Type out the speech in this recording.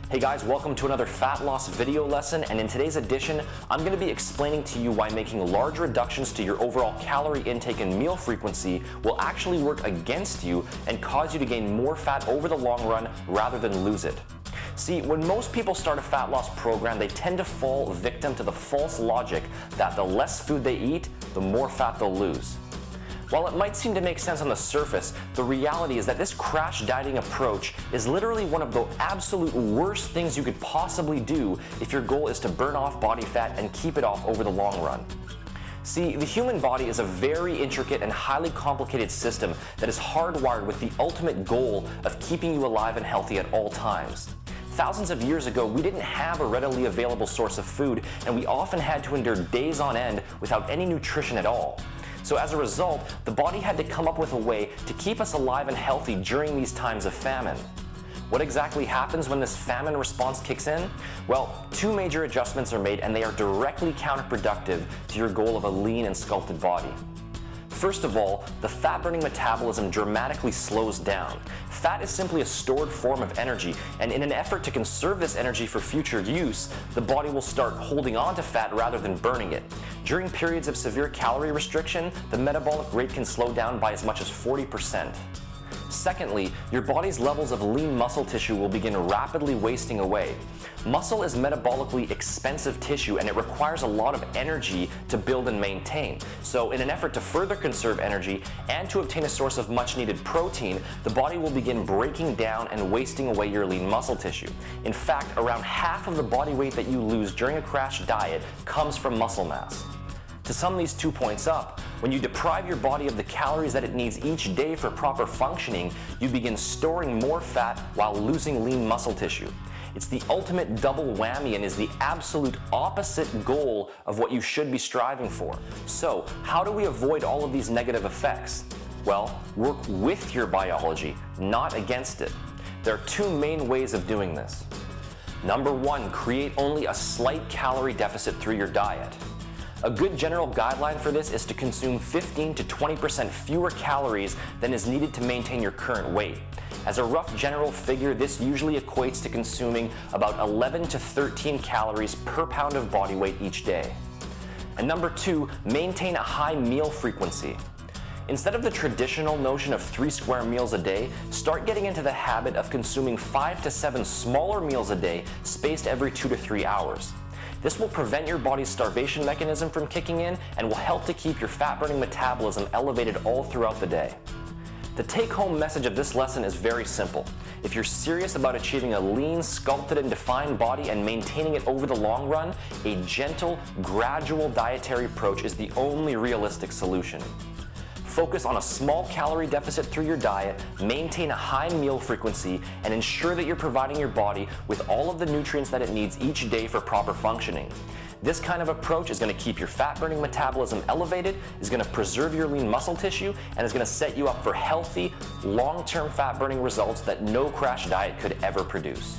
Hey guys, welcome to another fat loss video lesson, and in today's edition, I'm going to be explaining to you why making large reductions to your overall calorie intake and meal frequency will actually work against you and cause you to gain more fat over the long run rather than lose it. See, when most people start a fat loss program, they tend to fall victim to the false logic that the less food they eat, the more fat they'll lose. While it might seem to make sense on the surface, the reality is that this crash dieting approach is literally one of the absolute worst things you could possibly do if your goal is to burn off body fat and keep it off over the long run. See, the human body is a very intricate and highly complicated system that is hardwired with the ultimate goal of keeping you alive and healthy at all times. Thousands of years ago, we didn't have a readily available source of food, and we often had to endure days on end without any nutrition at all. So as a result, the body had to come up with a way to keep us alive and healthy during these times of famine. What exactly happens when this famine response kicks in? Well, two major adjustments are made, and they are directly counterproductive to your goal of a lean and sculpted body. First of all, the fat-burning metabolism dramatically slows down. Fat is simply a stored form of energy, and in an effort to conserve this energy for future use, the body will start holding on to fat rather than burning it. During periods of severe calorie restriction, the metabolic rate can slow down by as much as 40%. Secondly, your body's levels of lean muscle tissue will begin rapidly wasting away. Muscle is metabolically expensive tissue, and it requires a lot of energy to build and maintain. So in an effort to further conserve energy and to obtain a source of much needed protein, the body will begin breaking down and wasting away your lean muscle tissue. In fact, around half of the body weight that you lose during a crash diet comes from muscle mass. To sum these 2 points up, when you deprive your body of the calories that it needs each day for proper functioning, you begin storing more fat while losing lean muscle tissue. It's the ultimate double whammy and is the absolute opposite goal of what you should be striving for. So, how do we avoid all of these negative effects? Well, work with your biology, not against it. There are two main ways of doing this. Number one, create only a slight calorie deficit through your diet. A good general guideline for this is to consume 15 to 20% fewer calories than is needed to maintain your current weight. As a rough general figure, this usually equates to consuming about 11 to 13 calories per pound of body weight each day. And number two, maintain a high meal frequency. Instead of the traditional notion of 3 square meals a day, start getting into the habit of consuming 5 to 7 smaller meals a day, spaced every 2 to 3 hours. This will prevent your body's starvation mechanism from kicking in and will help to keep your fat-burning metabolism elevated all throughout the day. The take-home message of this lesson is very simple. If you're serious about achieving a lean, sculpted, and defined body and maintaining it over the long run, a gentle, gradual dietary approach is the only realistic solution. Focus on a small calorie deficit through your diet, maintain a high meal frequency, and ensure that you're providing your body with all of the nutrients that it needs each day for proper functioning. This kind of approach is going to keep your fat-burning metabolism elevated, is going to preserve your lean muscle tissue, and is going to set you up for healthy, long-term fat-burning results that no crash diet could ever produce.